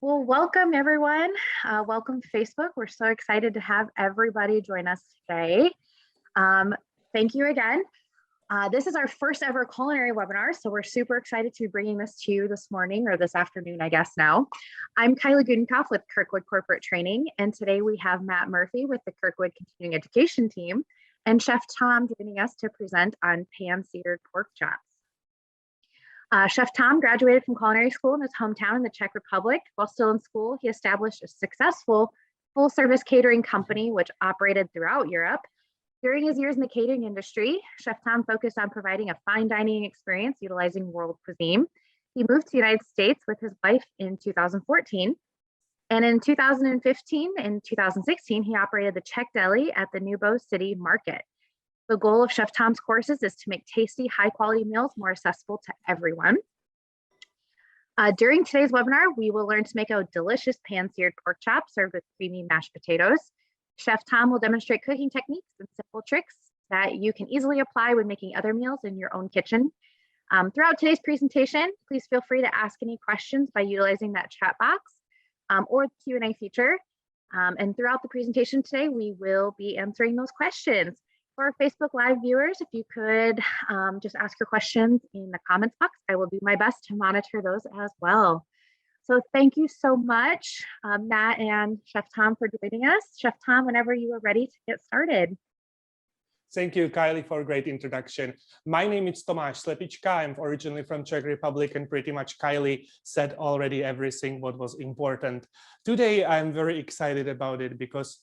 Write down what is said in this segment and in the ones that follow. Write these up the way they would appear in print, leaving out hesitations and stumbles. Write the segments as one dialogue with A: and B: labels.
A: Well, welcome everyone. Welcome to Facebook. We're so excited to have everybody join us today. Um, Thank you again. This is our first ever culinary webinar, so we're super excited to be bringing this to you this morning or this afternoon, I guess now. I'm Kylie Gudenkauf with Kirkwood Corporate Training, and today we have Matt Murphy with the Kirkwood Continuing Education team and Chef Tom joining us to present on pan-seared pork chops. Chef Tom graduated from culinary school in his hometown in the Czech Republic. While still in school, he established a successful full-service catering company, which operated throughout Europe. During his years in the catering industry, Chef Tom focused on providing a fine dining experience utilizing world cuisine. He moved to the United States with his wife in 2014. And in 2015 and 2016, he operated the Czech Deli at the Nubo City Market. The goal of Chef Tom's courses is to make tasty, high-quality meals more accessible to everyone. During today's webinar, we will learn to make a delicious pan-seared pork chop served with creamy mashed potatoes. Chef Tom will demonstrate cooking techniques and simple tricks that you can easily apply when making other meals in your own kitchen. Throughout today's presentation, please feel free to ask any questions by utilizing that chat box or the Q&A feature. And throughout the presentation today, we will be answering those questions. For our Facebook Live viewers, if you could just ask your questions in the comments box, I will do my best to monitor those as well. So thank you so much, Matt and Chef Tom, for joining us. Chef Tom, whenever you are ready to get started.
B: Thank you, Kylie, for a great introduction. My name is Tom Slepicka. I'm originally from Czech Republic, and pretty much Kylie said already everything what was important. Today, I'm very excited about it because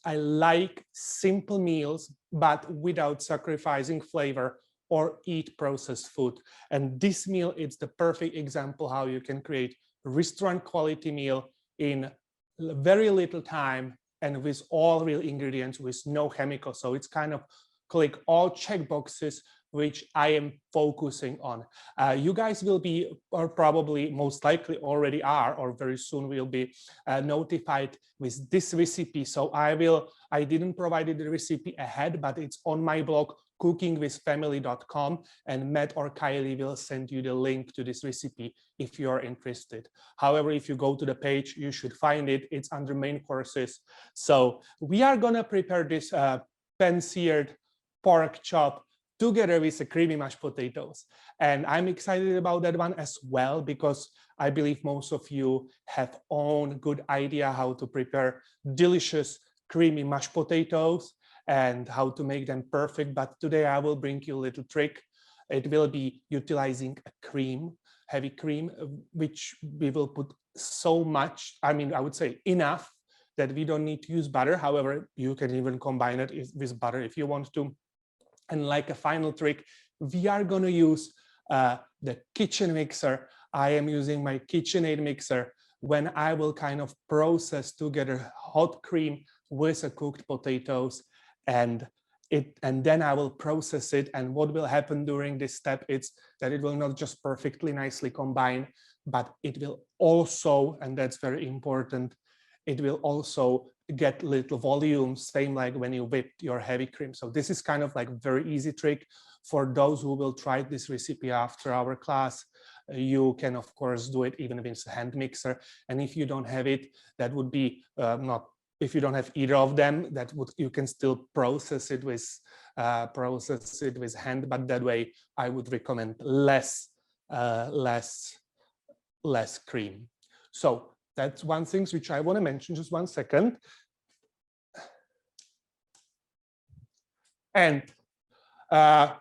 B: I like simple meals, but without sacrificing flavor or eat processed food. And this meal is the perfect example how you can create restaurant quality meal in very little time and with all real ingredients, with no chemicals. So it's kind of click all check boxes which I am focusing on. You guys will be, or probably most likely already are, or very soon will be notified with this recipe. So I didn't provide the recipe ahead, but it's on my blog, cookingwithfamily.com, and Matt or Kylie will send you the link to this recipe if you are interested. However, if you go to the page, you should find it. It's under main courses. So we are gonna prepare this pan-seared pork chop together with the creamy mashed potatoes. And I'm excited about that one as well, because I believe most of you have own good idea how to prepare delicious creamy mashed potatoes and how to make them perfect. But today I will bring you a little trick. It will be utilizing a cream, heavy cream, which we will put so much, I mean, I would say enough that we don't need to use butter. However, you can even combine it with butter if you want to. And like a final trick, we are going to use the kitchen mixer. I am using my KitchenAid mixer when I will kind of process together hot cream with the cooked potatoes, and then I will process it. And what will happen during this step is that it will not just perfectly nicely combine, but it will also, and that's very important, it will also get little volume, same like when you whip your heavy cream. So this is kind of like a very easy trick for those who will try this recipe after our class. You can of course do it even with a hand mixer, and if you don't have it, that would be not, if you don't have either of them, that would, you can still process it with hand, but that way I would recommend less cream. So that's one thing which I want to mention. Just one second. And I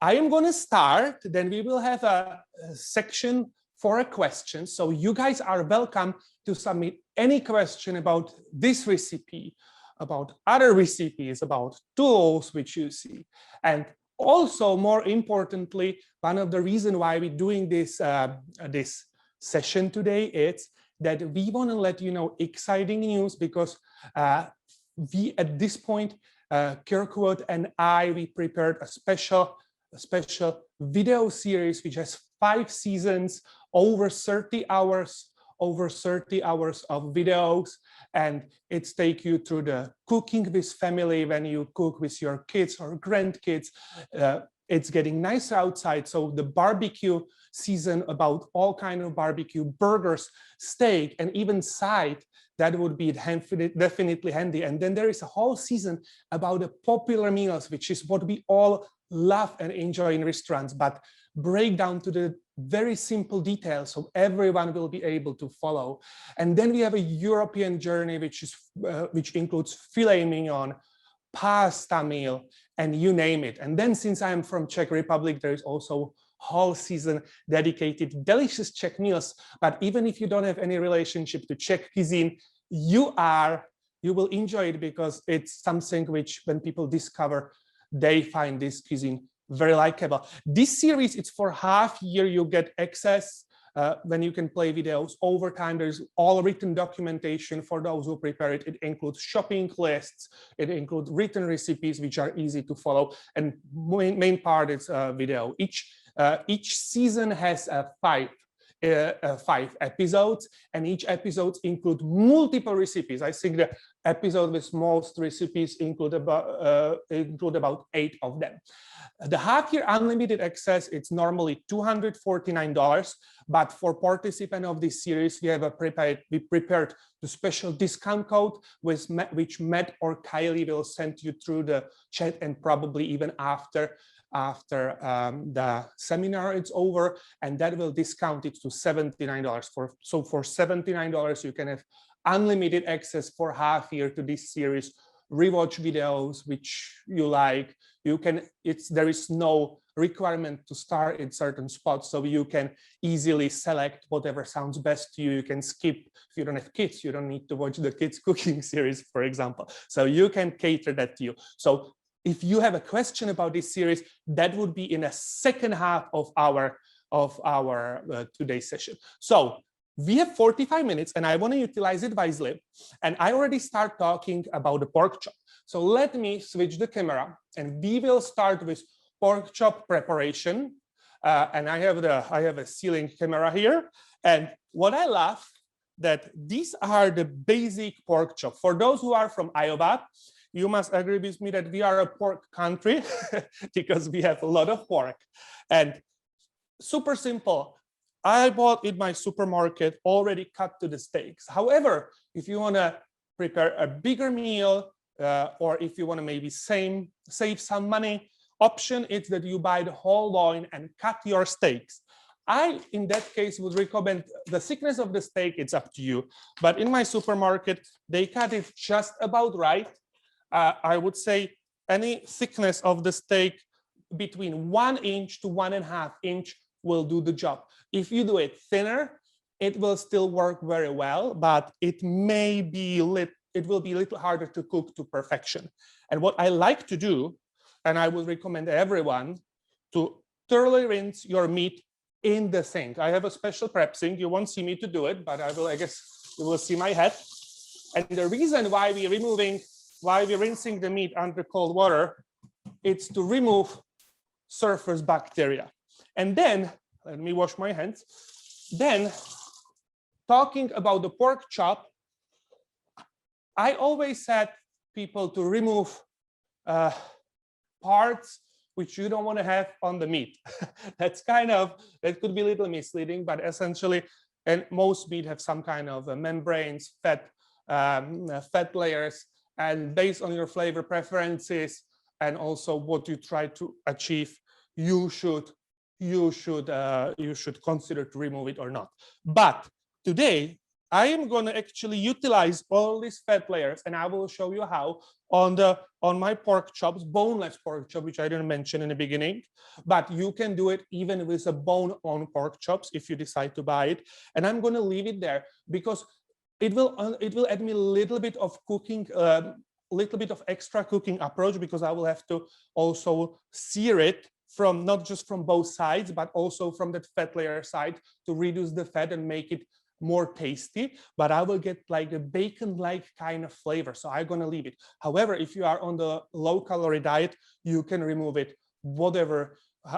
B: am going to start, then we will have a section for a question. So you guys are welcome to submit any question about this recipe, about other recipes, about tools which you see. And also, more importantly, one of the reasons why we're doing this, this session today is that we want to let you know exciting news, because we at this point, Kirkwood and we prepared a special video series which has 5 seasons, over 30 hours of videos, and it's take you through the cooking with family when you cook with your kids or grandkids. It's getting nice outside, so the barbecue season about all kind of barbecue, burgers, steak, and even side. That would be definitely handy. And then there is a whole season about the popular meals, which is what we all love and enjoy in restaurants, but break down to the very simple details so everyone will be able to follow. And then we have a European journey, which includes filet mignon, pasta meal, and you name it. And then since I'm from Czech Republic, there is also whole season dedicated delicious Czech meals. But even if you don't have any relationship to Czech cuisine, you will enjoy it, because it's something which, when people discover, they find this cuisine very likable. This series, it's for half year. You get access when you can play videos. Over time, there's all written documentation for those who prepare it. It includes shopping lists. It includes written recipes, which are easy to follow. And main part is video. Each season has five episodes, and each episode include multiple recipes. I think the episode with most recipes include about 8 of them. The half-year unlimited access, it's normally $249, but for participants of this series, we prepared the special discount code which Matt or Kylie will send you through the chat, and probably even after the seminar it's over, and that will discount it to $79. So for $79, you can have unlimited access for half year to this series, rewatch videos which you like. There is no requirement to start in certain spots, so you can easily select whatever sounds best to you. You can skip. If you don't have kids, you don't need to watch the kids cooking series, for example. So you can cater that to you. So if you have a question about this series, that would be in the second half of our today's session. So we have 45 minutes, and I want to utilize it wisely. And I already start talking about the pork chop. So let me switch the camera, and we will start with pork chop preparation. And I have a ceiling camera here. And what I love, that these are the basic pork chop. For those who are from Iowa, you must agree with me that we are a pork country because we have a lot of pork. And super simple. I bought in my supermarket already cut to the steaks. However, if you want to prepare a bigger meal, or if you want to maybe save some money, option is that you buy the whole loin and cut your steaks. I, in that case, would recommend the thickness of the steak. It's up to you. But in my supermarket, they cut it just about right. I would say any thickness of the steak between 1 inch to 1.5 inch will do the job. If you do it thinner, it will still work very well, but it will be a little harder to cook to perfection. And what I like to do, and I would recommend everyone, to thoroughly rinse your meat in the sink. I have a special prep sink. You won't see me to do it, but I guess you will see my head. And the reason why we're rinsing the meat under cold water, it's to remove surface bacteria. And then, let me wash my hands. Then, talking about the pork chop, I always said people to remove parts which you don't want to have on the meat. That could be a little misleading, but essentially, and most meat have some kind of membranes, fat layers, and based on your flavor preferences and also what you try to achieve, you should consider to remove it or not. But today, I am going to actually utilize all these fat layers, and I will show you how on my pork chops, boneless pork chop, which I didn't mention in the beginning, but you can do it even with a bone-on pork chops if you decide to buy it. And I'm going to leave it there because it will add me a little bit of cooking, little bit of extra cooking approach, because I will have to also sear it from not just from both sides, but also from that fat layer side to reduce the fat and make it more tasty, but I will get like a bacon-like kind of flavor. So I'm going to leave it. However, if you are on the low-calorie diet, you can remove it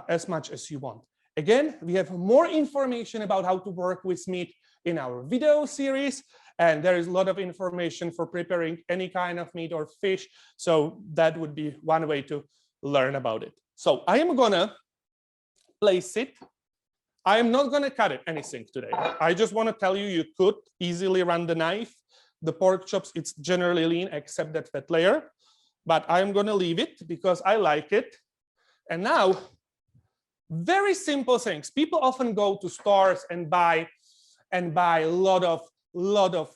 B: as much as you want. Again, we have more information about how to work with meat in our video series, and there is a lot of information for preparing any kind of meat or fish. So that would be one way to learn about it. So I am going to place it I'm not going to cut it anything today. I just want to tell you, you could easily run the knife. The pork chops, it's generally lean except that fat layer, but I'm going to leave it because I like it. And now, very simple things. People often go to stores and buy a lot of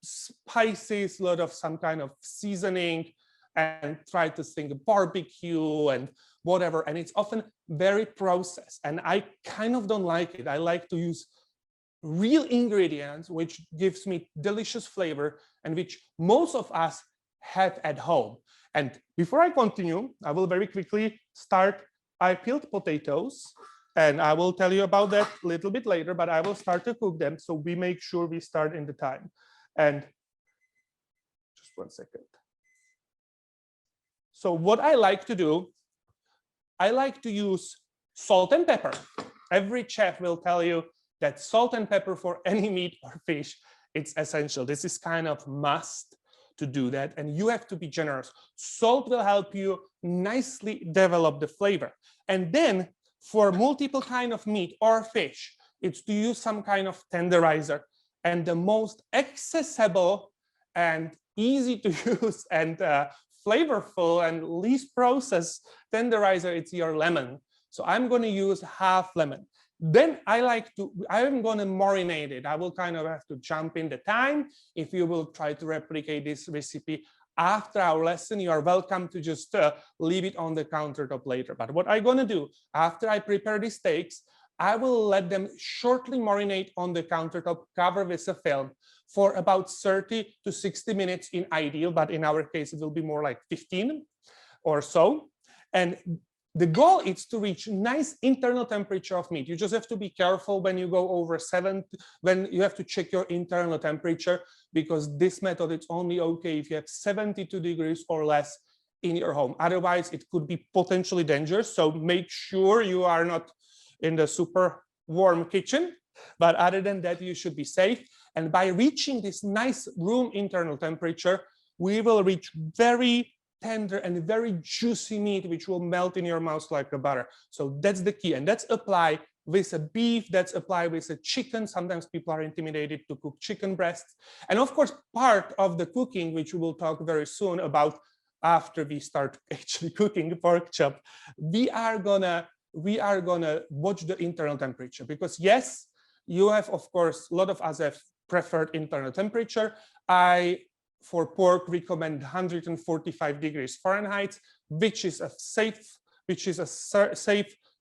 B: spices, a lot of some kind of seasoning, and try to think barbecue and whatever. And it's often very processed. And I kind of don't like it. I like to use real ingredients, which gives me delicious flavor and which most of us have at home. And before I continue, I will very quickly start. I peeled potatoes, and I will tell you about that a little bit later, but I will start to cook them. So we make sure we start in the time. And just 1 second. So what I like to do, I like to use salt and pepper. Every chef will tell you that salt and pepper for any meat or fish, it's essential. This is kind of must to do that, and you have to be generous. Salt will help you nicely develop the flavor. And then for multiple kind of meat or fish, it's to use some kind of tenderizer. And the most accessible and easy to use and flavorful and least processed tenderizer, it's your lemon. So I'm going to use half lemon. Then I'm going to marinate it. I will kind of have to jump in the time. If you will try to replicate this recipe after our lesson, you are welcome to just leave it on the countertop later. But what I'm going to do after I prepare the steaks, I will let them shortly marinate on the countertop, cover with a film for about 30 to 60 minutes in ideal, but in our case, it will be more like 15 or so. And the goal is to reach nice internal temperature of meat. You just have to be careful when you go over 7, when you have to check your internal temperature, because this method, it's only okay if you have 72 degrees or less in your home. Otherwise, it could be potentially dangerous. So make sure you are not in the super warm kitchen. But other than that, you should be safe. And by reaching this nice room internal temperature, we will reach very tender and very juicy meat, which will melt in your mouth like a butter. So that's the key. And that's applied with a beef, that's applied with a chicken. Sometimes people are intimidated to cook chicken breasts. And of course, part of the cooking, which we will talk very soon about after we start actually cooking the pork chop, we are gonna watch the internal temperature, because yes, you have, of course, a lot of us have preferred internal temperature. For pork, recommend 145 degrees Fahrenheit, which is a safe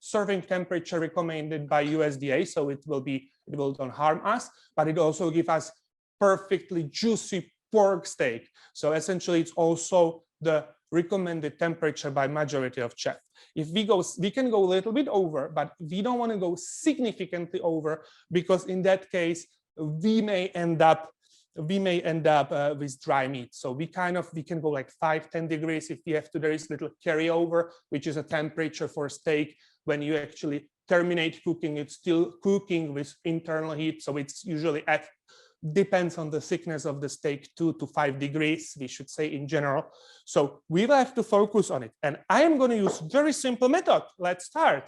B: serving temperature recommended by USDA. So it will not harm us, but it also gives us perfectly juicy pork steak. So essentially, it's also the recommended temperature by majority of chefs. If we can go a little bit over, but we don't want to go significantly over, because in that case, we may end up with dry meat. So we can go like 5-10 degrees if we have to. There is little carryover, which is a temperature for steak. When you actually terminate cooking, it's still cooking with internal heat. So it's usually depends on the thickness of the steak, 2 to 5 degrees, we should say in general. So we will have to focus on it. And I am going to use very simple method. Let's start.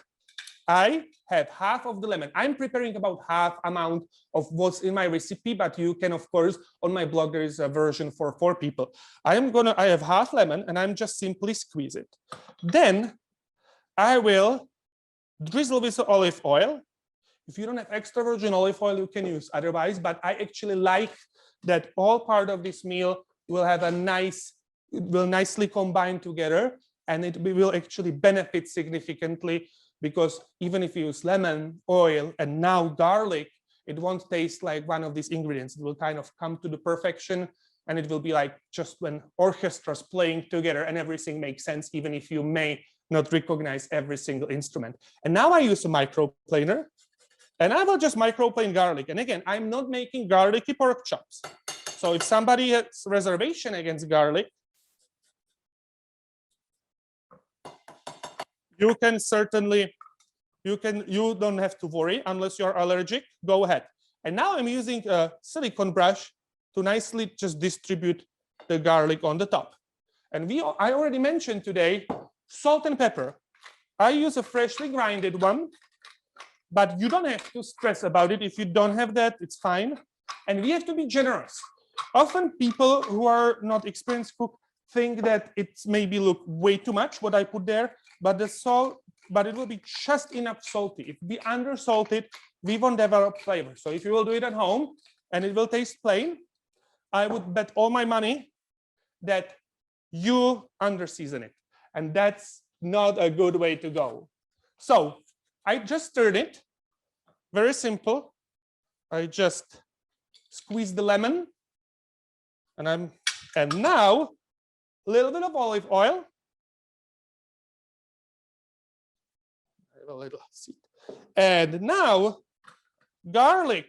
B: I have half of the lemon. I'm preparing about half amount of what's in my recipe, but you can, of course, on my blog, there is a version for 4 people. I have half lemon, and I'm just simply squeeze it. Then I will drizzle with olive oil. If you don't have extra virgin olive oil, you can use otherwise, but I actually like that all part of this meal will have will nicely combine together, and it will actually benefit significantly, because even if you use lemon, oil, and now garlic, it won't taste like one of these ingredients. It will kind of come to the perfection, and it will be like just when orchestra's playing together and everything makes sense, even if you may not recognize every single instrument. And now I use a microplaner, and I will just microplane garlic. And again, I'm not making garlicky pork chops. So if somebody has reservation against garlic, you can certainly, you don't have to worry unless you're allergic, go ahead. And now I'm using a silicone brush to nicely just distribute the garlic on the top. And I already mentioned today, salt and pepper. I use a freshly grinded one, but you don't have to stress about it. If you don't have that, it's fine. And we have to be generous. Often people who are not experienced cook think that it maybe look way too much what I put there, but the salt, but it will be just enough salty. If we undersalt it, we won't develop flavor. So if you will do it at home and it will taste plain, I would bet all my money that you underseason it. And that's not a good way to go. So I just stirred it. Very simple. I just squeeze the lemon. And now a little bit of olive oil. I have a little seed. And now garlic.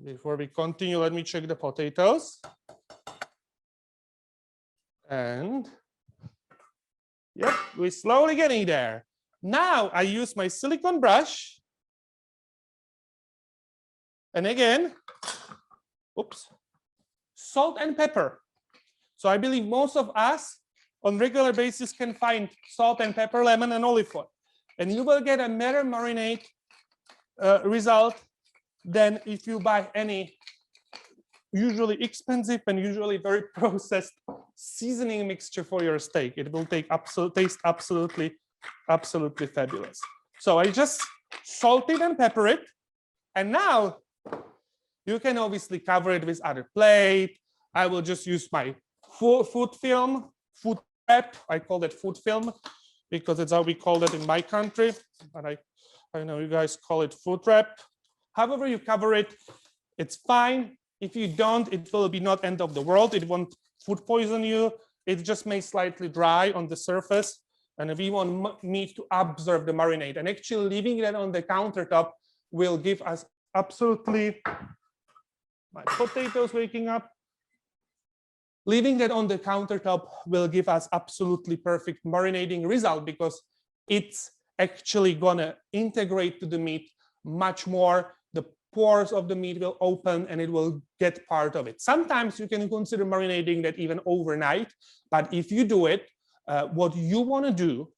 B: Before we continue, let me check the potatoes. And yep, we're slowly getting there. Now I use my silicone brush. And again, oops, salt and pepper. So I believe most of us on regular basis can find salt and pepper, lemon, and olive oil. And you will get a better marinade result than if you buy any usually expensive and usually very processed seasoning mixture for your steak. It will taste absolutely fabulous. So I just salt it and pepper it. And now you can obviously cover it with other plate. I will just use my food film, food wrap. I call that food film because it's how we call it in my country. But I know you guys call it food wrap. However you cover it, it's fine. If you don't, it will be not end of the world. It won't food poison you. It just may slightly dry on the surface. And we want meat to absorb the marinade. And actually leaving that on the countertop will give us absolutely, my potatoes waking up. Leaving that on the countertop will give us absolutely perfect marinating result because it's actually gonna integrate to the meat much more. The pores of the meat will open and it will get part of it. Sometimes you can consider marinating that even overnight, but if you do it, what you want to do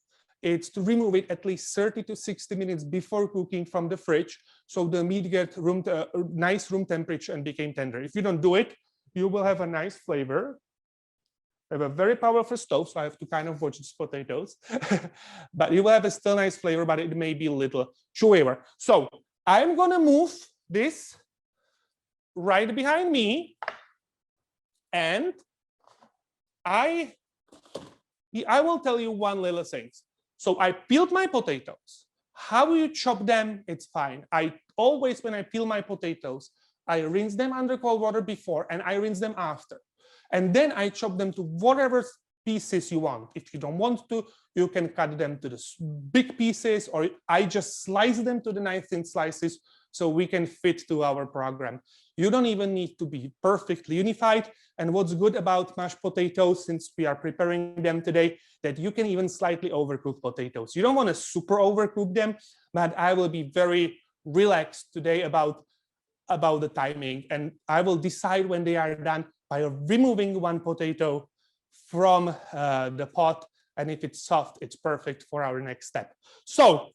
B: is to remove it at least 30 to 60 minutes before cooking from the fridge, so the meat gets nice room temperature and became tender. If you don't do it, you will have a nice flavor. I have a very powerful stove, so I have to kind of watch these potatoes. But you will have a still nice flavor, but it may be a little chewier. So I'm gonna move this right behind me, and I will tell you one little thing. So I peeled my potatoes. How you chop them, it's fine. I always, when I peel my potatoes, I rinse them under cold water before and I rinse them after. And then I chop them to whatever pieces you want. If you don't want to, you can cut them to the big pieces, or I just slice them to the nice thin slices so we can fit to our program. You don't even need to be perfectly unified. And what's good about mashed potatoes, since we are preparing them today, that you can even slightly overcook potatoes. You don't want to super overcook them, but I will be very relaxed today about the timing. And I will decide when they are done by removing one potato from the pot. And if it's soft, it's perfect for our next step. So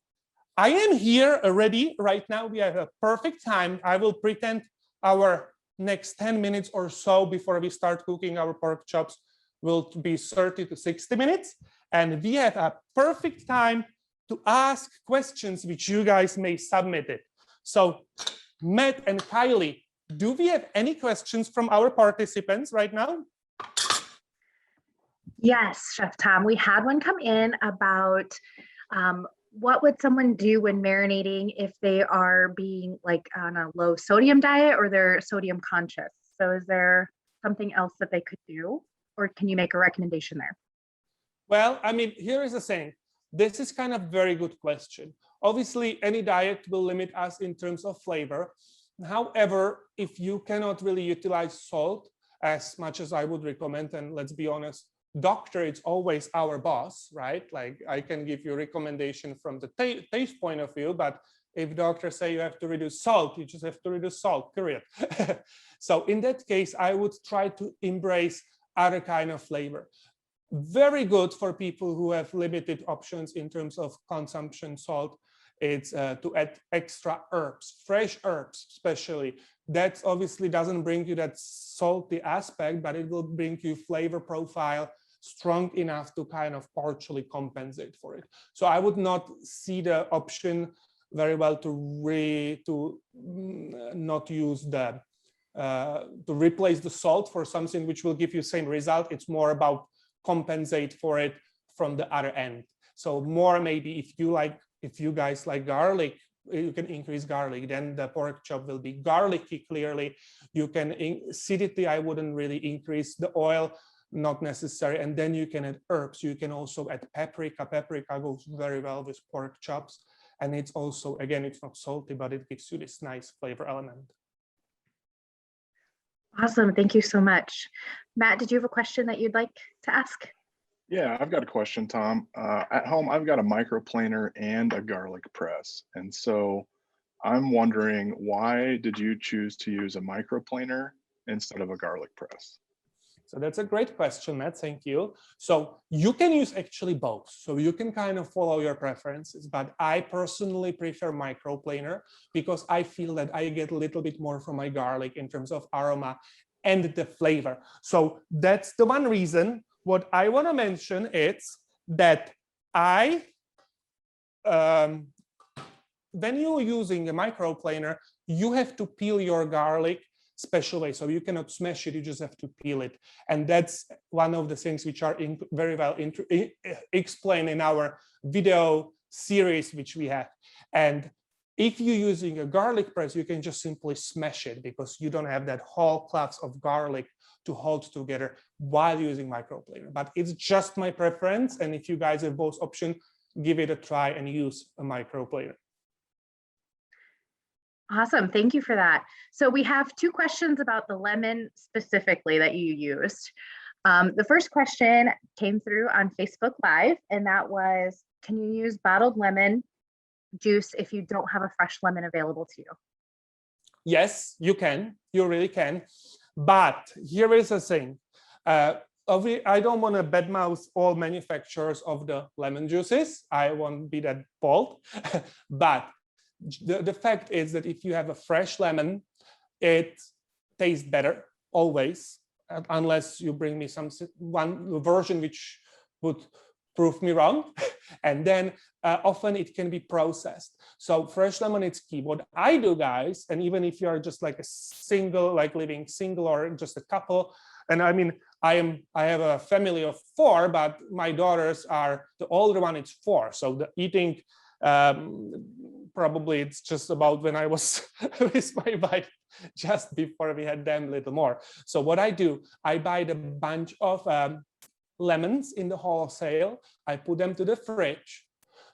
B: I am here already right now. We have a perfect time. I will pretend our next 10 minutes or so before we start cooking our pork chops will be 30 to 60 minutes. And we have a perfect time to ask questions which you guys may submit it. So Matt and Kylie, do we have any questions from our participants right now?
A: Yes, Chef Tom, we had one come in about what would someone do when marinating if they are being like on a low sodium diet or they're sodium conscious? So is there something else that they could do, or can you make a recommendation there?
B: Well, I mean, here is the thing. This is kind of very good question. Obviously, any diet will limit us in terms of flavor. However, if you cannot really utilize salt as much as I would recommend, and let's be honest, doctor, it's always our boss, right? Like I can give you a recommendation from the taste point of view, but If doctors say you have to reduce salt, you just have to reduce salt, period. So in that case, I would try to embrace other kind of flavor. Very good for people who have limited options in terms of consumption salt. It's to add extra herbs, fresh herbs especially. That obviously doesn't bring you that salty aspect, but it will bring you flavor profile strong enough to kind of partially compensate for it. So I would not see the option very well to not use the to replace the salt for something which will give you same result. It's more about compensate for it from the other end. So more maybe if you guys like garlic, you can increase garlic, then the pork chop will be garlicky clearly. You can acidity, I wouldn't really increase the oil, not necessary. And then you can add herbs. You can also add paprika. Paprika goes very well with pork chops. And it's also, again, it's not salty, but it gives you this nice flavor element.
A: Awesome. Thank you so much. Matt, did you have a question that you'd like to ask?
C: Yeah, I've got a question, Tom. At home, I've got a microplaner and a garlic press. And so I'm wondering, why did you choose to use a microplaner instead of a garlic press?
B: So that's a great question, Matt. Thank you. So you can use actually both. So you can kind of follow your preferences, but I personally prefer microplaner because I feel that I get a little bit more from my garlic in terms of aroma and the flavor. So that's the one reason. What I want to mention is that when you're using a microplaner, you have to peel your garlic special way. So you cannot smash it, you just have to peel it. And that's one of the things which are very well explained in our video series, which we have. And if you're using a garlic press, you can just simply smash it because you don't have that whole cloves of garlic to hold together while using microplaner. But it's just my preference. And if you guys have both options, give it a try and use a microplaner.
A: Awesome. Thank you for that. So we have two questions about the lemon specifically that you used. The first question came through on Facebook Live, and that was, can you use bottled lemon juice if you don't have a fresh lemon available to you?
B: Yes, you can. You really can. But here is the thing. I don't want to badmouth all manufacturers of the lemon juices. I won't be that bold. But the fact is that if you have a fresh lemon, it tastes better always, unless you bring me one version which would prove me wrong. And then often it can be processed. So fresh lemon is key. What I do, guys, and even if you are just like a single, like living single or just a couple, and I mean, I have a family of 4, but my daughters are, the older one is 4. So the eating, probably it's just about when I was with my wife, just before we had them a little more. So what I do, I buy the bunch of lemons in the wholesale. I put them to the fridge,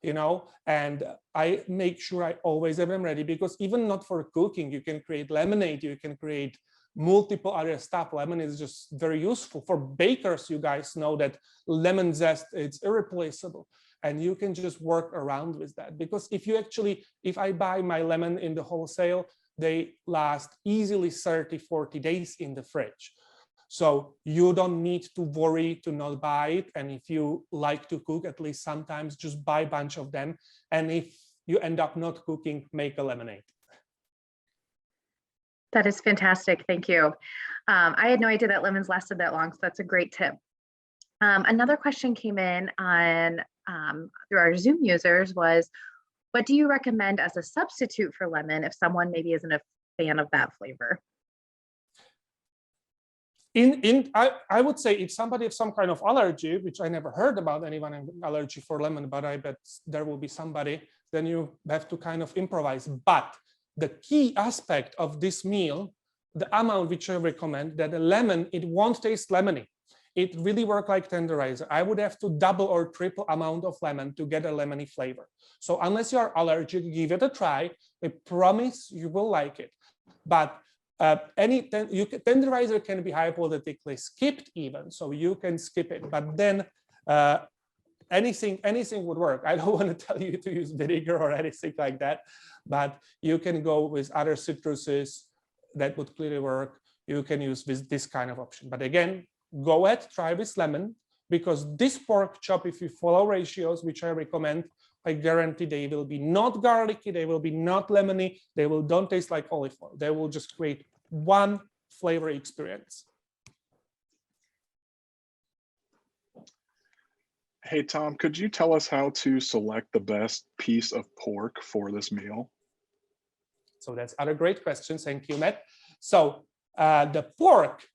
B: and I make sure I always have them ready, because even not for cooking, you can create lemonade, you can create multiple other stuff. Lemon is just very useful for bakers. You guys know that lemon zest, it's irreplaceable, and you can just work around with that. Because if I buy my lemon in the wholesale, they last easily 30-40 days in the fridge. So you don't need to worry to not buy it. And if you like to cook, at least sometimes just buy a bunch of them. And if you end up not cooking, make a lemonade.
A: That is fantastic. Thank you. I had no idea that lemons lasted that long, so that's a great tip. Another question came in on through our Zoom users was, what do you recommend as a substitute for lemon if someone maybe isn't a fan of that flavor?
B: I would say if somebody has some kind of allergy, which I never heard about anyone having allergy for lemon, but I bet there will be somebody, then you have to kind of improvise. But the key aspect of this meal, the amount which I recommend, that the lemon, it won't taste lemony. It really works like tenderizer. I would have to double or triple amount of lemon to get a lemony flavor. So unless you are allergic, give it a try. I promise you will like it. But tenderizer can be hypothetically skipped even, so you can skip it. But then anything would work. I don't want to tell you to use vinegar or anything like that, but you can go with other citruses that would clearly work. You can use this kind of option. But again, go ahead, try with lemon, because this pork chop, if you follow ratios, which I recommend, I guarantee they will be not garlicky, they will be not lemony, they will don't taste like olive oil. They will just create one flavor experience.
C: Hey, Tom, could you tell us how to select the best piece of pork for this meal?
B: So that's other great question. Thank you, Matt. So the pork,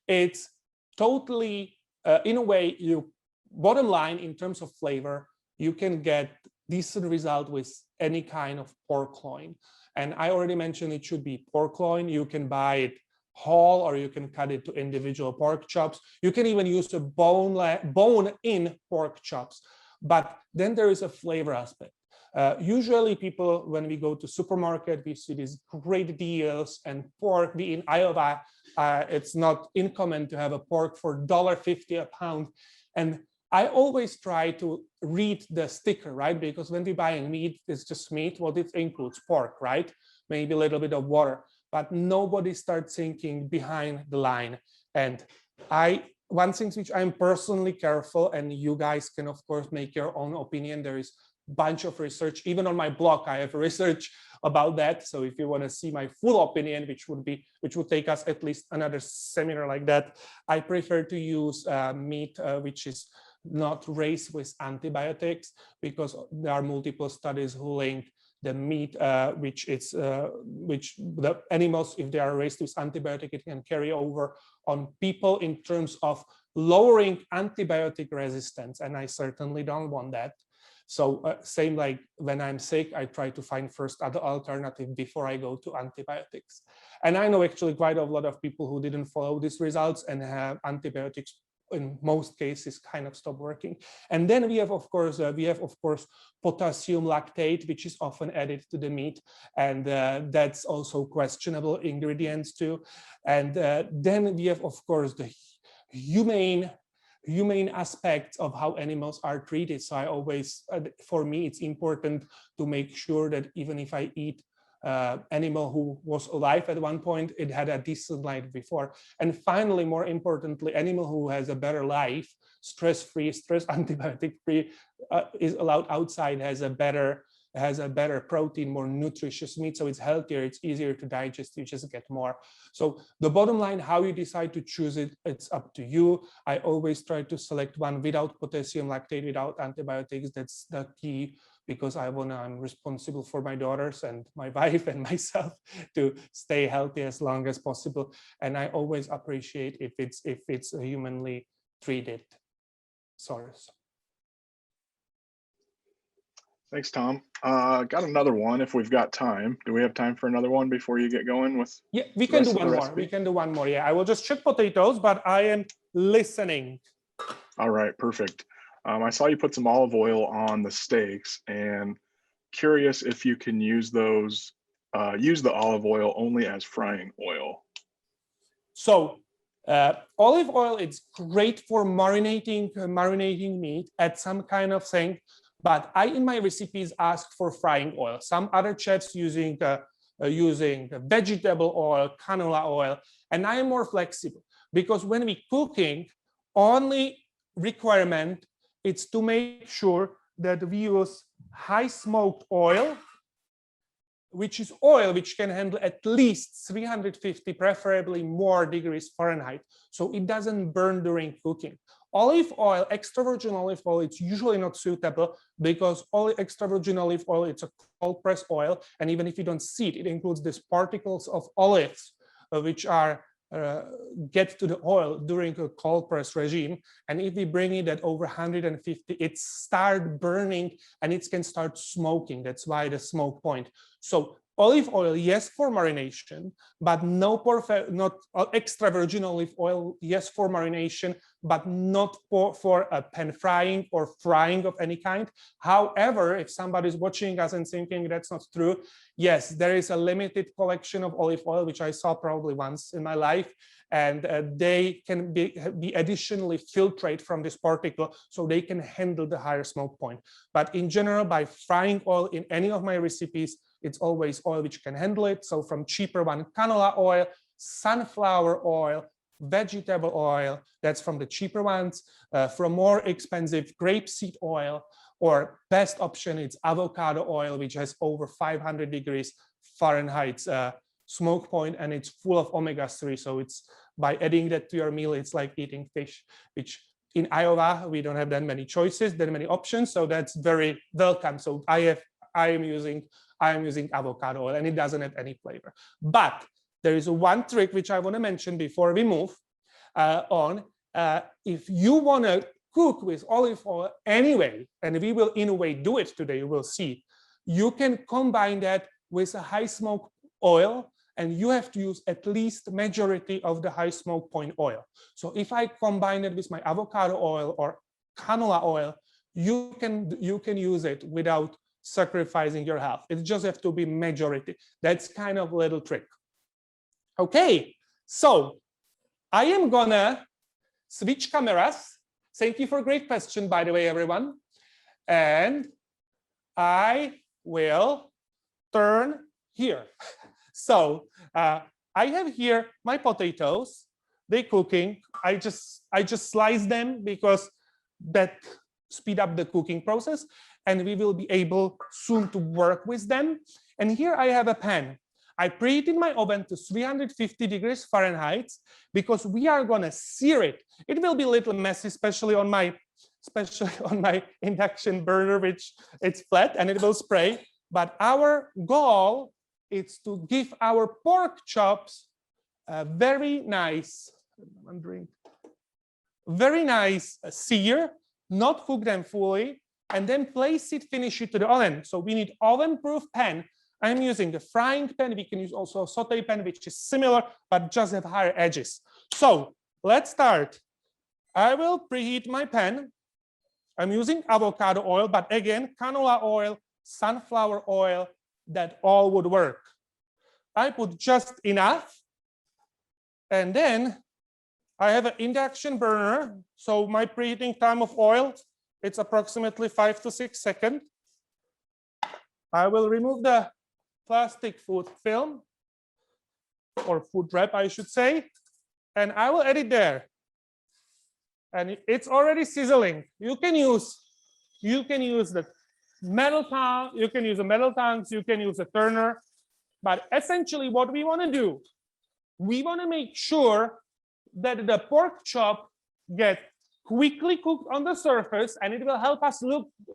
B: it's totally, in a way, you bottom line in terms of flavor, you can get decent result with any kind of pork loin. And I already mentioned it should be pork loin. You can buy it whole, or you can cut it to individual pork chops. You can even use a bone-in pork chops. But then there is a flavor aspect. Usually people, when we go to supermarket, we see these great deals, and pork, in Iowa, it's not uncommon to have a pork for $1.50 a pound. And I always try to read the sticker, right? Because when we're buying meat, it's just meat. Well, it includes pork, right? Maybe a little bit of water, but nobody starts thinking behind the line. And one thing which I'm personally careful, and you guys can of course make your own opinion. There is a bunch of research, even on my blog, I have research about that. So if you want to see my full opinion, which would take us at least another seminar like that, I prefer to use meat which is not raised with antibiotics, because there are multiple studies who link the meat which the animals, if they are raised with antibiotic, it can carry over on people in terms of lowering antibiotic resistance, and I certainly don't want that. So same like when I'm sick, I try to find first other alternative before I go to antibiotics. And I know actually quite a lot of people who didn't follow these results and have antibiotics in most cases kind of stop working. And then we have of course potassium lactate, which is often added to the meat, and that's also questionable ingredients too. And then we have of course the humane aspects of how animals are treated. So I always, for me, it's important to make sure that even if I eat animal who was alive at one point, it had a decent life before. And finally, more importantly, animal who has a better life, stress-free, antibiotic-free, is allowed outside, has a better protein, more nutritious meat, so it's healthier, it's easier to digest, you just get more. So the bottom line, how you decide to choose it, it's up to you. I always try to select one without potassium lactate, without antibiotics. That's the key, because I'm responsible for my daughters and my wife and myself to stay healthy as long as possible. And I always appreciate if it's a humanly treated source.
C: Thanks, Tom. Got another one if we've got time. Do we have time for another one before you get going with?
B: Yeah, we can do one more. We can do one more. Yeah, I will just chip potatoes, but I am listening.
C: All right, perfect. I saw you put some olive oil on the steaks, and curious if you can use those, use the olive oil only as frying oil.
B: So olive oil, it's great for marinating meat, add some kind of thing. But I, in my recipes, ask for frying oil. Some other chefs using vegetable oil, canola oil, and I am more flexible, because when we cooking, only requirement is to make sure that we use high smoked oil, which is oil which can handle at least 350, preferably more degrees Fahrenheit, so it doesn't burn during cooking. Olive oil, extra virgin olive oil, it's usually not suitable, because extra virgin olive oil, it's a cold press oil, and even if you don't see it, it includes these particles of olives which are get to the oil during a cold press regime. And if we bring it at over 150, it starts burning and it can start smoking. That's why the smoke point. So Olive oil, yes, for marination, but not extra virgin olive oil, yes, for marination, but not for a pan frying or frying of any kind. However, if somebody's watching us and thinking that's not true, yes, there is a limited collection of olive oil, which I saw probably once in my life, and they can be additionally filtrated from this particle, so they can handle the higher smoke point. But in general, by frying oil in any of my recipes, it's always oil which can handle it. So from cheaper one, canola oil, sunflower oil, vegetable oil, that's from the cheaper ones. From more expensive, grapeseed oil, or best option, it's avocado oil, which has over 500 degrees Fahrenheit smoke point, and it's full of omega-3. So it's, by adding that to your meal, it's like eating fish, which in Iowa, we don't have that many choices, that many options. So that's very welcome. So I am using avocado oil, and it doesn't have any flavor. But there is one trick which I want to mention before we move on. If you want to cook with olive oil anyway, and we will in a way do it today, you will see, you can combine that with a high smoke oil, and you have to use at least majority of the high smoke point oil. So if I combine it with my avocado oil or canola oil, you can use it without sacrificing your health. It just have to be majority. That's kind of a little trick. Okay, so I am gonna switch cameras. Thank you for a great question, by the way, everyone. And I will turn here. So I have here my potatoes. They're cooking. I just slice them because that speed up the cooking process, and we will be able soon to work with them. And here I have a pan. I preheated my oven to 350 degrees Fahrenheit because we are gonna sear it. It will be a little messy, especially on my induction burner, which it's flat and it will spray. But our goal is to give our pork chops a very nice sear, not cook them fully, and then finish it to the oven. So we need oven-proof pan. I'm using the frying pan. We can use also a saute pan, which is similar, but just have higher edges. So let's start. I will preheat my pan. I'm using avocado oil, but again, canola oil, sunflower oil, that all would work. I put just enough. And then I have an induction burner. So my preheating time of oil, it's approximately 5 to 6 seconds. I will remove the plastic food film, or food wrap, I should say, and I will add it there. And it's already sizzling. You can use the metal tongue, you can use a metal tongs, you can use a turner. But essentially what we want to do, we want to make sure that the pork chop get quickly cooked on the surface, and it will help us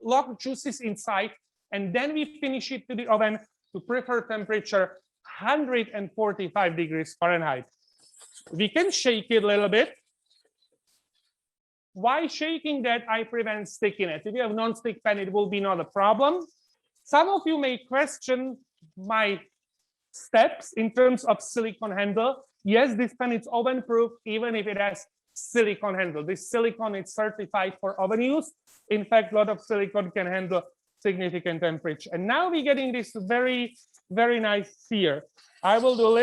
B: lock juices inside. And then we finish it to the oven to preferred temperature 145 degrees Fahrenheit. We can shake it a little bit. Why shaking that? I prevent stickiness. If you have non-stick pan, it will be not a problem. Some of you may question my steps in terms of silicone handle. Yes, this pan is oven proof, even if it has silicone handle. This silicone is certified for oven use. In fact, a lot of silicone can handle significant temperature. And now we're getting this very, very nice sear. I will do a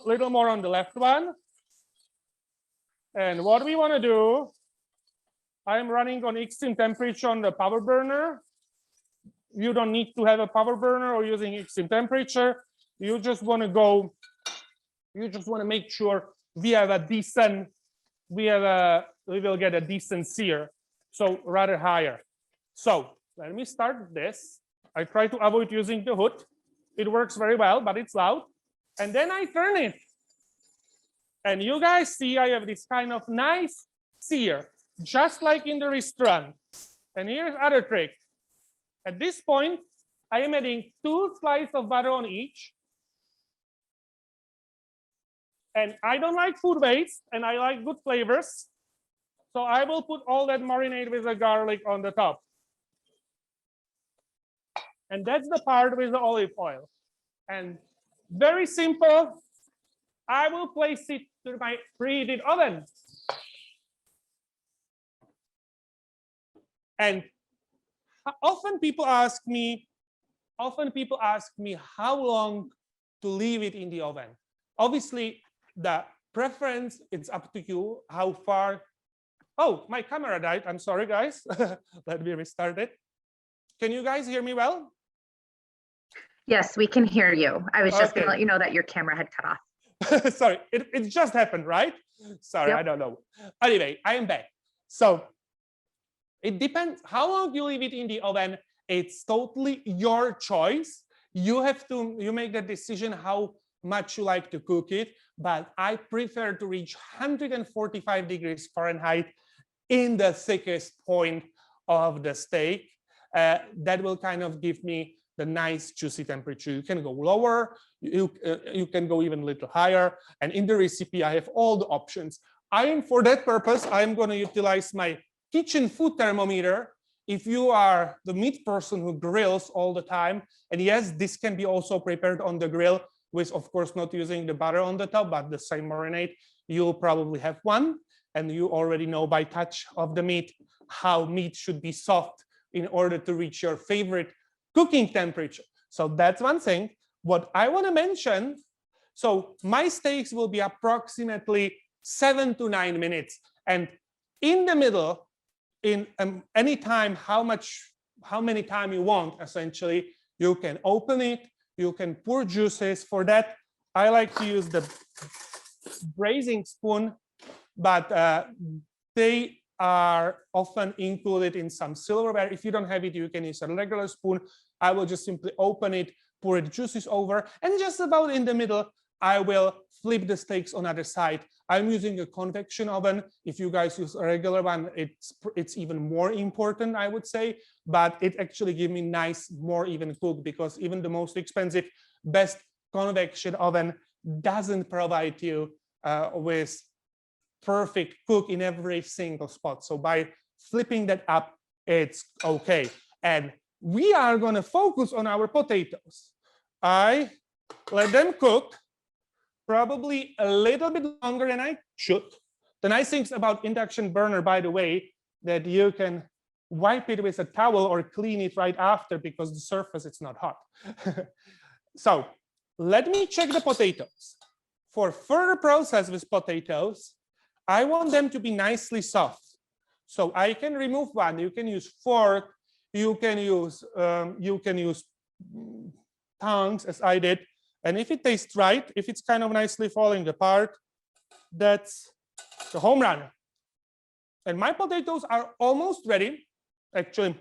B: little more on the left one. And what we want to do, I'm running on extreme temperature on the power burner. You don't need to have a power burner or using extreme temperature. You just want to make sure we have a decent, we will get a decent sear. So rather higher. So let me start this. I try to avoid using the hood. It works very well, but it's loud. And then I turn it. And you guys see I have this kind of nice sear, just like in the restaurant. And here's other trick. At this point, I am adding 2 slices of butter on each. And I don't like food waste, and I like good flavors. So I will put all that marinade with the garlic on the top. And that's the part with the olive oil. And Very simple. I will place it to my preheated oven. And often people ask me how long to leave it in the oven. Obviously, the preference, it's up to you how far. Oh, my camera died. I'm sorry, guys. Let me restart it. Can you guys hear me well?
A: Yes, we can hear you. I was just going to
B: Okay.
A: let you know that your camera had cut off.
B: Sorry, it just happened, right? Sorry,
A: Yep.
B: I don't know. Anyway, I am back. So it depends how long you leave it in the oven. It's totally your choice. You make the decision how much you like to cook it, but I prefer to reach 145 degrees Fahrenheit in the thickest point of the steak. That will kind of give me the nice juicy temperature. You can go lower, you can go even a little higher. And in the recipe, I have all the options. For that purpose, I'm going to utilize my kitchen food thermometer. If you are the meat person who grills all the time, and yes, this can be also prepared on the grill with, of course, not using the butter on the top, but the same marinade, you'll probably have one. And you already know by touch of the meat how meat should be soft in order to reach your favorite cooking temperature. So that's one thing. What I want to mention, so my steaks will be approximately 7 to 9 minutes. And in the middle, in any time, how many time you want, essentially, you can open it, you can pour juices. For that, I like to use the braising spoon, but they are often included in some silverware. If you don't have it, you can use a regular spoon. I will just simply open it, pour the juices over, and just about in the middle, I will flip the steaks on the other side. I'm using a convection oven. If you guys use a regular one, it's even more important, I would say, but it actually gives me nice, more even cook, because even the most expensive, best convection oven doesn't provide you with perfect cook in every single spot. So by flipping that up, it's okay. And we are going to focus on our potatoes. I let them cook probably a little bit longer than I should. The nice things about induction burner, by the way, that you can wipe it with a towel or clean it right after because the surface is not hot. So let me check the potatoes. For further process with potatoes, I want them to be nicely soft. So I can remove one. You can use fork. You can use tongs, as I did. And if it tastes right, if it's kind of nicely falling apart, that's the home run. And my potatoes are almost ready. Actually,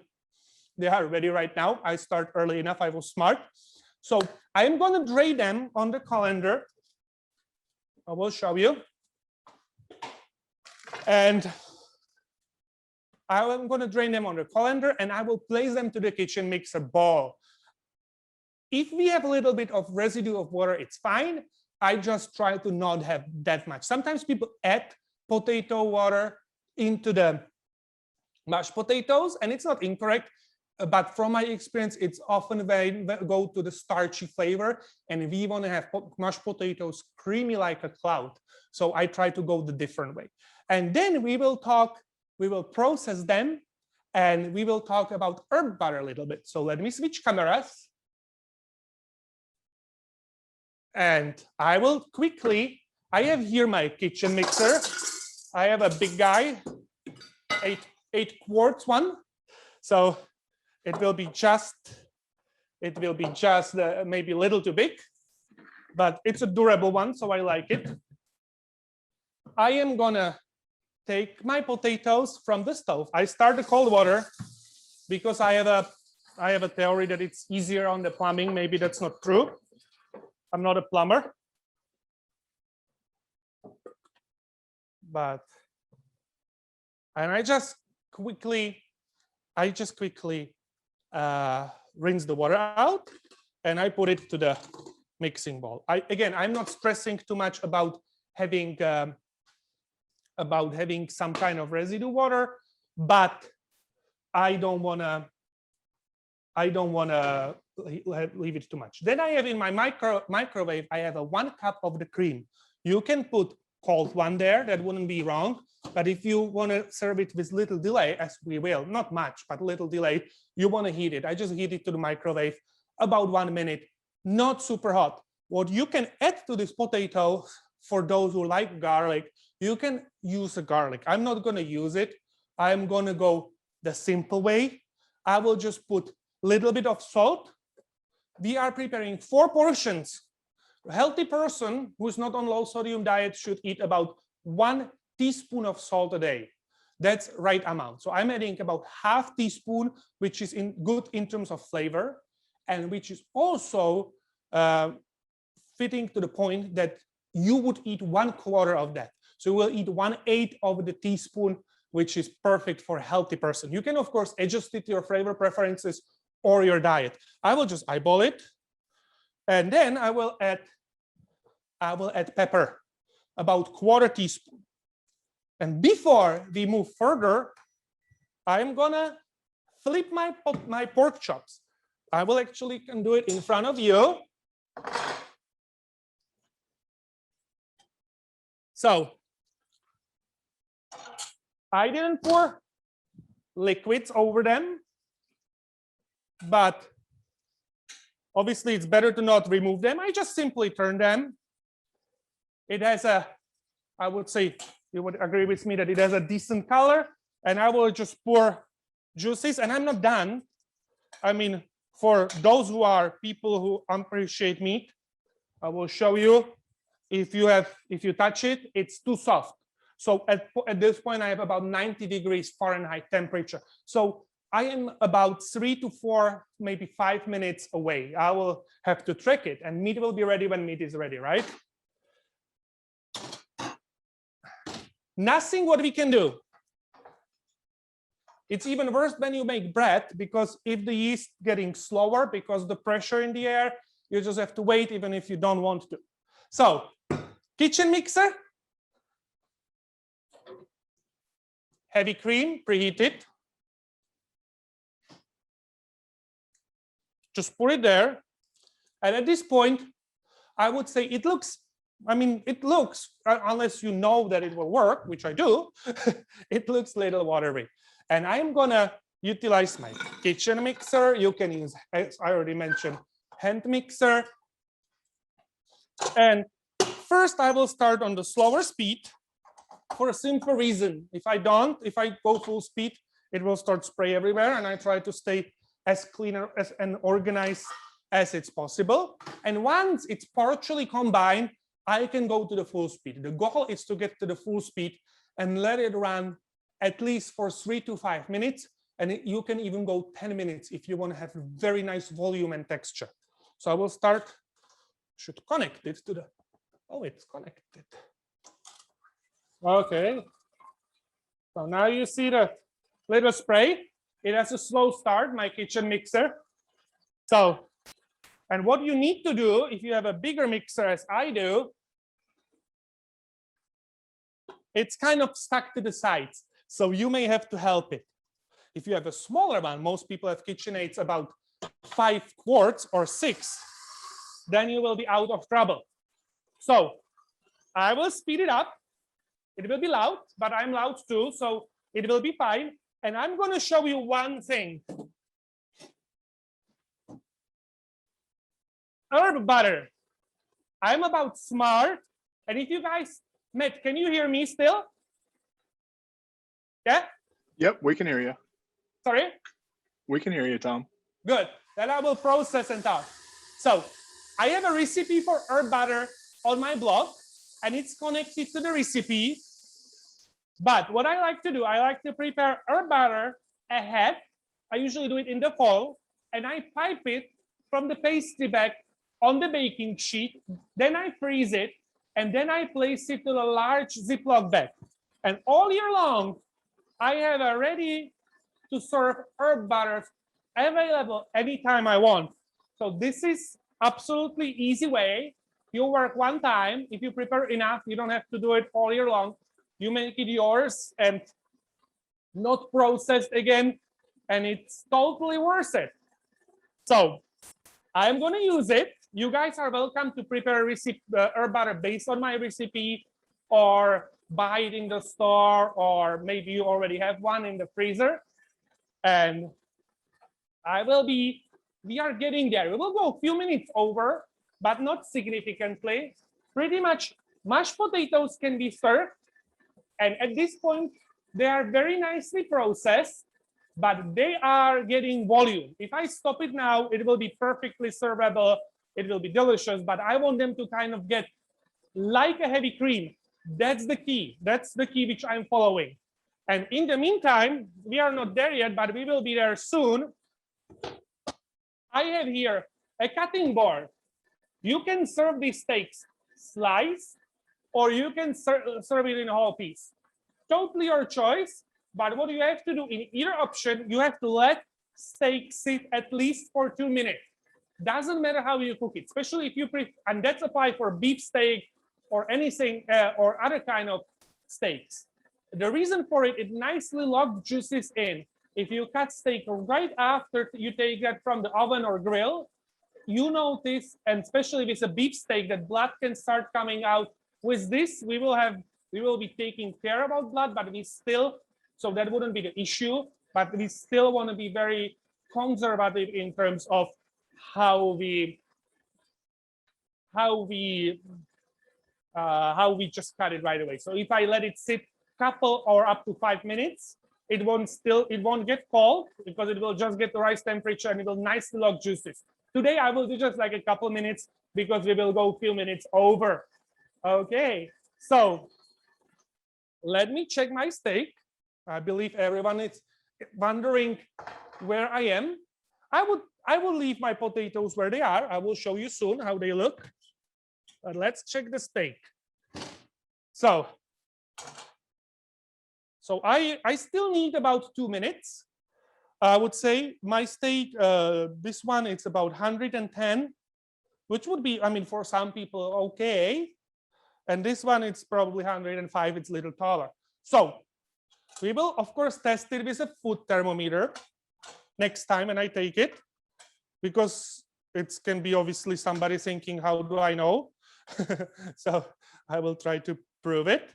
B: they are ready right now. I start early enough. I was smart. So I'm going to drain them on the colander. I will show you. And I'm going to drain them on the colander, and I will place them to the kitchen mixer bowl. If we have a little bit of residue of water, it's fine. I just try to not have that much. Sometimes people add potato water into the mashed potatoes, and it's not incorrect. But from my experience, it's often they go to the starchy flavor, and we want to have mashed potatoes creamy like a cloud. So I try to go the different way. And then we will process them, and we will talk about herb butter a little bit. So let me switch cameras. And I will quickly, I have here my kitchen mixer. I have a big guy, 8 quarts one. So it will be just maybe a little too big, but it's a durable one, so I like it. I am gonna take my potatoes from the stove. I start the cold water because I have a theory that it's easier on the plumbing. Maybe that's not true. I'm not a plumber, and I just quickly rinse the water out, and I put it to the mixing bowl. I'm not stressing too much about having some kind of residue water, but I don't wanna leave it too much. Then I have in my microwave, I have a 1 cup of the cream. You can put cold one there, that wouldn't be wrong. But if you want to serve it with little delay, as we will, not much, but little delay, you want to heat it. I just heat it to the microwave about 1 minute, not super hot. What you can add to this potato, for those who like garlic, you can use a garlic. I'm not going to use it. I'm going to go the simple way. I will just put a little bit of salt. We are preparing 4 portions. A healthy person who's not on low sodium diet should eat about 1 teaspoon of salt a day. That's right amount. So I'm adding about ½ teaspoon, which is good in terms of flavor, and which is also fitting to the point that you would eat 1/4 of that. So you will eat 1/8 of the teaspoon, which is perfect for a healthy person. You can, of course, adjust it to your flavor preferences or your diet. I will just eyeball it. And then I will add pepper, about 1/4 teaspoon. And before we move further, I'm gonna flip my pork chops. I will actually can do it in front of you. So I didn't pour liquids over them, but obviously it's better to not remove them. I just simply turn them. It has a, I would say, you would agree with me that it has a decent color, and I will just pour juices, and I'm not done. I mean, for those who are people who appreciate meat, I will show you. If you touch it, it's too soft. So at this point, I have about 90 degrees Fahrenheit temperature. So I am about 3 to 4, maybe 5 minutes away. I will have to trick it, and meat will be ready when meat is ready, right? Nothing what we can do. It's even worse when you make bread, because if the yeast getting slower because the pressure in the air, you just have to wait even if you don't want to. So kitchen mixer, heavy cream, preheat it. Just put it there. And at this point, I would say it looks, unless you know that it will work, which I do, it looks a little watery. And I'm gonna utilize my kitchen mixer. You can use, as I already mentioned, hand mixer. And first I will start on the slower speed for a simple reason. If I go full speed, it will start spray everywhere, and I try to stay as clean and organized as it's possible. And once it's partially combined, I can go to the full speed. The goal is to get to the full speed and let it run at least for 3 to 5 minutes. And you can even go 10 minutes if you want to have very nice volume and texture. So I will start, should connect it to the, oh, it's connected. Okay. So now you see the little spray. It has a slow start, my kitchen mixer. So, and what you need to do, if you have a bigger mixer as I do, it's kind of stuck to the sides. So you may have to help it. If you have a smaller one, most people have KitchenAids about 5 quarts or 6, then you will be out of trouble. So I will speed it up. It will be loud, but I'm loud too, so it will be fine. And I'm going to show you one thing. Herb butter. I'm about smart. And if you guys met, can you hear me still? Yeah?
C: Yep, we can hear you.
B: Sorry?
C: We can hear you, Tom.
B: Good. Then I will process and talk. So I have a recipe for herb butter on my blog, and it's connected to the recipe. But what I like to do, I like to prepare herb butter ahead. I usually do it in the fall, and I pipe it from the pastry bag on the baking sheet. Then I freeze it, and then I place it in a large Ziploc bag. And all year long, I have a ready to serve herb butter available anytime I want. So this is absolutely easy way. You work one time. If you prepare enough, you don't have to do it all year long. You make it yours and not processed again, and it's totally worth it. So I'm going to use it. You guys are welcome to prepare a recipe, herb butter based on my recipe, or buy it in the store, or maybe you already have one in the freezer. And we are getting there. We will go a few minutes over, but not significantly. Pretty much mashed potatoes can be served. And at this point, they are very nicely processed, but they are getting volume. If I stop it now, it will be perfectly servable. It will be delicious, but I want them to kind of get like a heavy cream. That's the key. That's the key which I'm following. And in the meantime, we are not there yet, but we will be there soon. I have here a cutting board. You can serve these steaks sliced, or you can serve it in a whole piece. Totally your choice. But what you have to do in either option, you have to let steak sit at least for 2 minutes. Doesn't matter how you cook it, especially if you prefer, and that's applied for beef steak or anything or other kind of steaks. The reason for it, it nicely locks juices in. If you cut steak right after you take that from the oven or grill, you notice, and especially with a beef steak, that blood can start coming out. With this, we will be taking care about blood, but we still, so that wouldn't be the issue, but we still want to be very conservative in terms of how we just cut it right away. So if I let it sit couple or up to 5 minutes, it won't get cold, because it will just get the right temperature and it will nicely lock juices. Today I will do just like a couple minutes, because we will go a few minutes over. Okay, so let me check my steak. I believe everyone is wondering where I am. I will leave my potatoes where they are. I will show you soon how they look. But let's check the steak. So I still need about 2 minutes. I would say my steak, this one, it's about 110, which would be, I mean, for some people, okay. And this one, it's probably 105, it's a little taller. So we will, of course, test it with a food thermometer next time when I take it, because it can be obviously somebody thinking, how do I know? So I will try to prove it.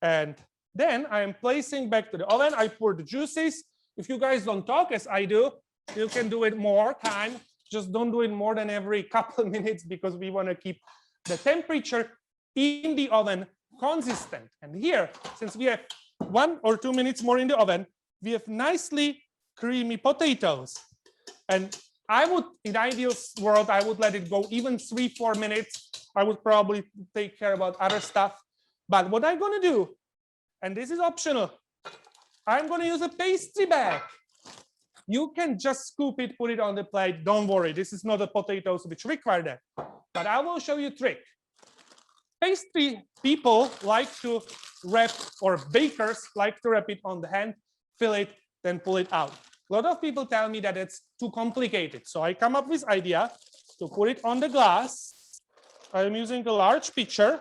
B: And then I am placing back to the oven. I pour the juices. If you guys don't talk as I do, you can do it more time. Just don't do it more than every couple of minutes, because we want to keep the temperature in the oven consistent. And here, since we have 1 or 2 minutes more in the oven, we have nicely creamy potatoes. And I would, in ideal world, I would let it go even 3-4 minutes. I would probably take care about other stuff. But what I'm going to do, and this is optional, I'm going to use a pastry bag. You can just scoop it, put it on the plate. Don't worry, this is not the potatoes which require that. But I will show you a trick. Pastry people like to wrap, or bakers like to wrap it on the hand, fill it, then pull it out. A lot of people tell me that it's too complicated. So I come up with idea to put it on the glass. I'm using a large pitcher,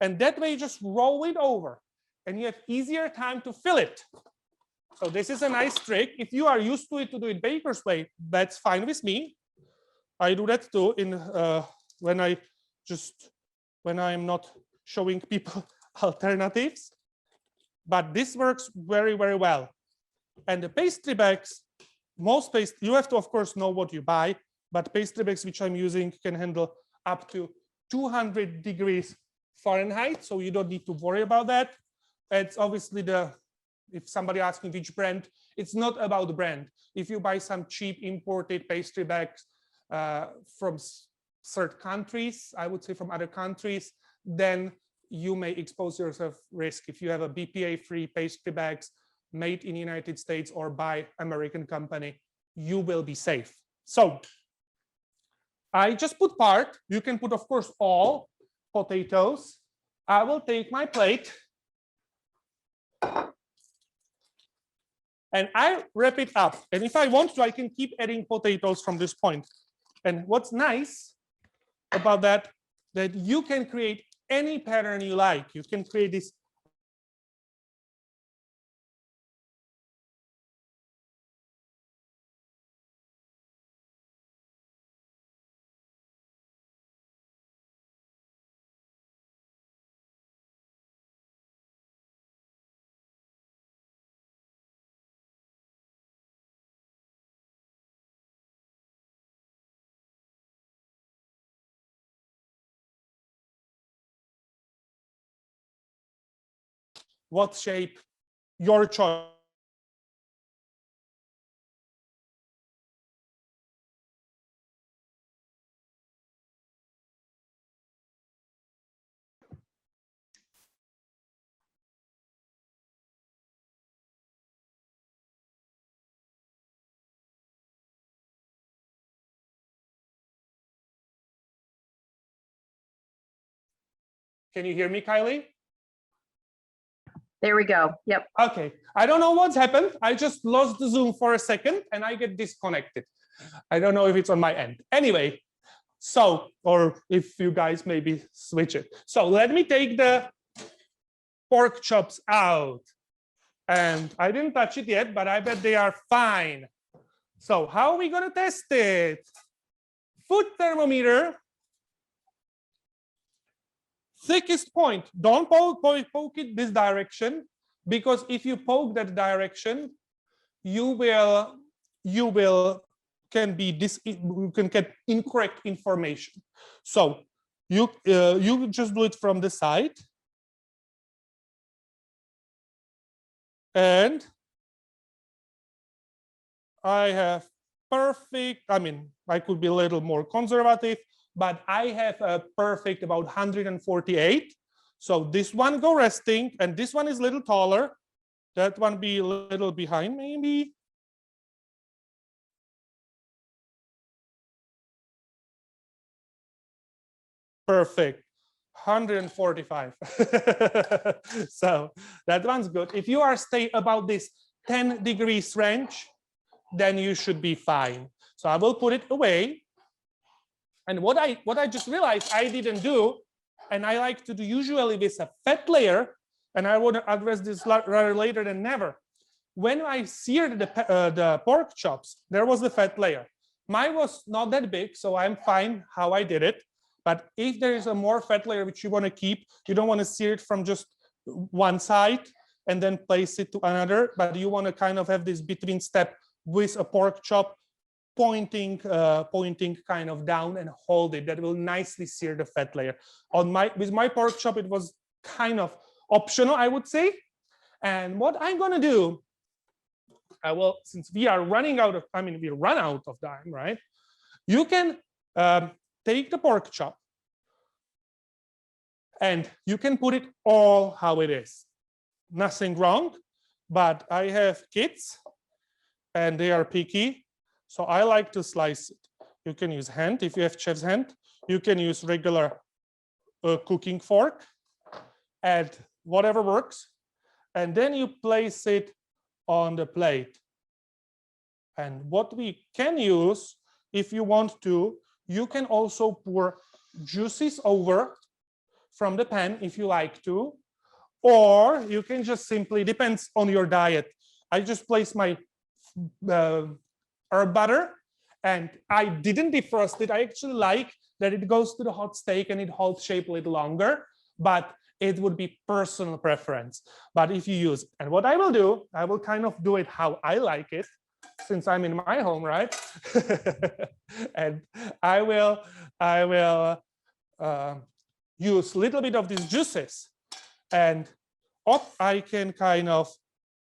B: and that way you just roll it over, and you have easier time to fill it. So this is a nice trick. If you are used to it, to do it baker's way, that's fine with me. I do that too in when I'm not showing people alternatives. But this works very, very well. And the pastry bags, you have to, of course, know what you buy, but pastry bags which I'm using can handle up to 200 degrees Fahrenheit, so you don't need to worry about that. It's obviously if somebody asks me which brand, it's not about the brand. If you buy some cheap imported pastry bags from certain countries, I would say from other countries, then you may expose yourself risk. If you have a BPA-free pastry bags made in the United States or by American company, you will be safe. So I just put part. You can put, of course, all potatoes. I will take my plate and I wrap it up. And if I want to, I can keep adding potatoes from this point. And what's nice about that you can create any pattern you like. You can create this what shape, your choice. Can you hear me, Kylie?
A: There we go. Yep.
B: Okay. I don't know what's happened. I just lost the Zoom for a second and I get disconnected. I don't know if it's on my end. Anyway, so, or if you guys maybe switch it. So let me take the pork chops out. And I didn't touch it yet, but I bet they are fine. So how are we going to test it? Food thermometer. Thickest point. Don't poke it this direction, because if you poke that direction, you can get incorrect information. So you just do it from the side, and I have perfect. I mean, I could be a little more conservative, but I have a perfect about 148. So this one go resting, and this one is a little taller. That one be a little behind, maybe. Perfect. 145. So that one's good. If you are stay about this 10 degrees range, then you should be fine. So I will put it away. And what I just realized I didn't do, and I like to do usually with a fat layer, and I want to address this rather later than never. When I seared the pork chops, there was the fat layer. Mine was not that big, so I'm fine how I did it. But if there is a more fat layer which you want to keep, you don't want to sear it from just one side and then place it to another, but you want to kind of have this between step with a pork chop pointing kind of down and hold it. That will nicely sear the fat layer. With my pork chop, it was kind of optional, I would say. And what I'm going to do, I will, since we are running out of, we run out of time, right? You can take the pork chop and you can put it all how it is. Nothing wrong, but I have kids and they are picky. So I like to slice it. You can use hand if you have chef's hand. You can use regular cooking fork, add whatever works. And then you place it on the plate. And what we can use, if you want to, you can also pour juices over from the pan if you like to, or you can just simply, depends on your diet. I just place my herb butter, and I didn't defrost it. I actually like that it goes to the hot steak and it holds shape a little longer, but it would be personal preference. But if you use it, and what I will do, I will kind of do it how I like it, since I'm in my home, right? And I will use a little bit of these juices, and I can kind of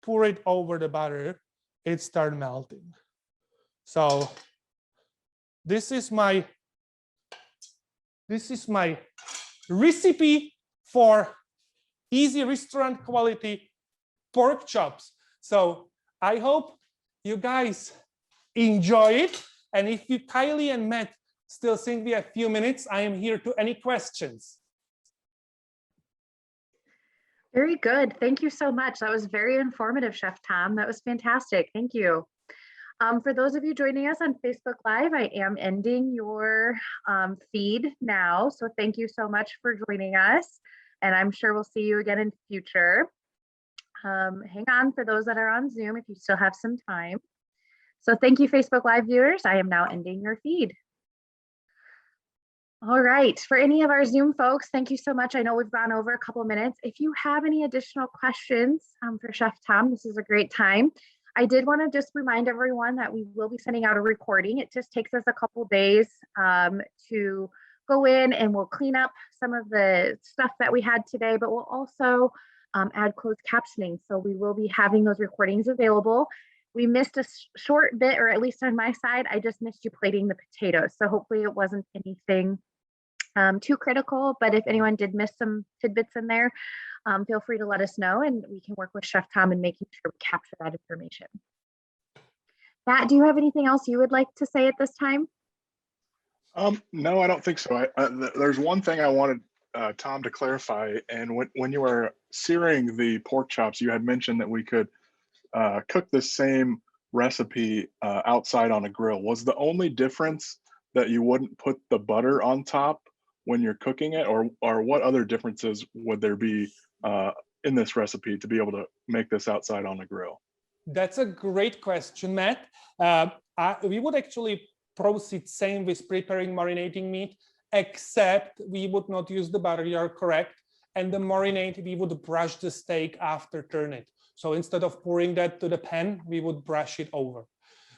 B: pour it over the butter. It starts melting. So this is my recipe for easy restaurant quality pork chops. So I hope you guys enjoy it. And if you, Kylie and Matt, still think we have a few minutes, I am here to any questions.
A: Very good. Thank you so much. That was very informative, Chef Tom. That was fantastic. Thank you. For those of you joining us on Facebook Live, I am ending your feed now. So thank you so much for joining us. And I'm sure we'll see you again in the future. Hang on for those that are on Zoom if you still have some time. So thank you, Facebook Live viewers. I am now ending your feed. All right, for any of our Zoom folks, thank you so much. I know we've gone over a couple of minutes. If you have any additional questions for Chef Tom, this is a great time. I did want to just remind everyone that we will be sending out a recording. It just takes us a couple days to go in, and we'll clean up some of the stuff that we had today, but we'll also add closed captioning. So we will be having those recordings available. We missed a short bit, or at least on my side, I just missed you plating the potatoes. So hopefully it wasn't anything too critical, but if anyone did miss some tidbits in there, feel free to let us know and we can work with Chef Tom in making sure we capture that information. Matt, do you have anything else you would like to say at this time?
C: No, I don't think so. There's one thing I wanted Tom to clarify, and when you were searing the pork chops, you had mentioned that we could cook the same recipe outside on a grill. Was the only difference that you wouldn't put the butter on top when you're cooking it, or what other differences would there be in this recipe to be able to make this outside on a grill?
B: That's a great question, Matt. We would actually proceed same with preparing marinating meat, except we would not use the butter, you are correct. And the marinade, we would brush the steak after turn it. So instead of pouring that to the pan, we would brush it over.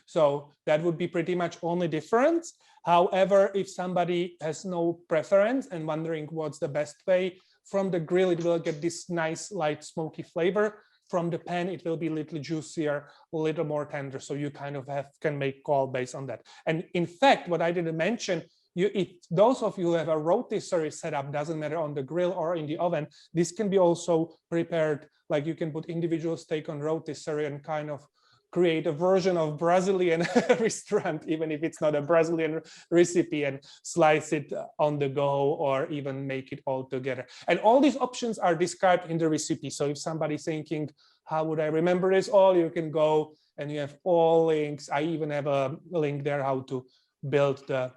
B: So that would be pretty much only difference. However, if somebody has no preference and wondering what's the best way, from the grill, it will get this nice light smoky flavor. From the pan, it will be a little juicier, a little more tender. So you kind of can make call based on that. And in fact, what I didn't mention, if those of you who have a rotisserie setup, doesn't matter on the grill or in the oven, this can be also prepared, like you can put individual steak on rotisserie and kind of create a version of Brazilian restaurant, even if it's not a Brazilian recipe, and slice it on the go or even make it all together. And all these options are described in the recipe. So if somebody's thinking, how would I remember this all? You can go and you have all links. I even have a link there how to build the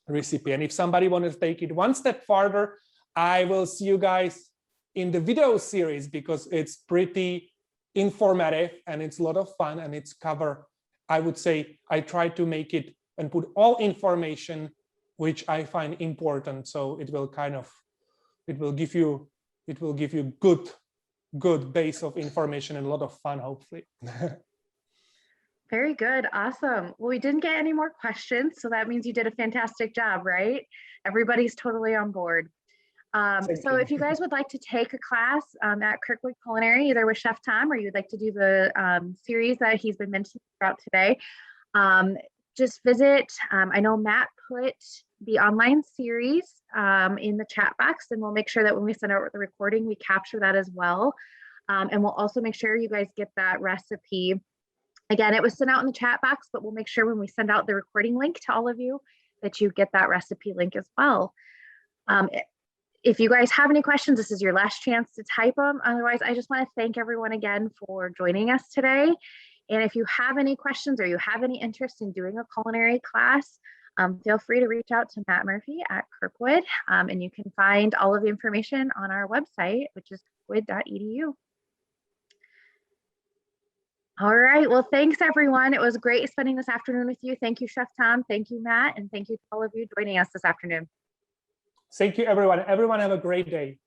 B: recipe. And if somebody wants to take it one step farther, I will see you guys in the video series, because it's pretty informative and it's a lot of fun, and it's cover, I would say, I try to make it and put all information which I find important. So it will give you good base of information and a lot of fun, hopefully.
A: Very good. Awesome. Well, we didn't get any more questions, so that means you did a fantastic job, right? Everybody's totally on board. So if you guys would like to take a class at Kirkwood Culinary, either with Chef Tom, or you'd like to do the series that he's been mentioning throughout today, just visit. I know Matt put the online series in the chat box, and we'll make sure that when we send out the recording, we capture that as well. And we'll also make sure you guys get that recipe. Again, it was sent out in the chat box, but we'll make sure when we send out the recording link to all of you that you get that recipe link as well. If you guys have any questions, this is your last chance to type them. Otherwise, I just want to thank everyone again for joining us today. And if you have any questions or you have any interest in doing a culinary class, feel free to reach out to Matt Murphy at Kirkwood, and you can find all of the information on our website, which is kirkwood.edu. All right, well, thanks everyone. It was great spending this afternoon with you. Thank you, Chef Tom. Thank you, Matt. And thank you to all of you joining us this afternoon.
B: Thank you, everyone. Everyone have a great day.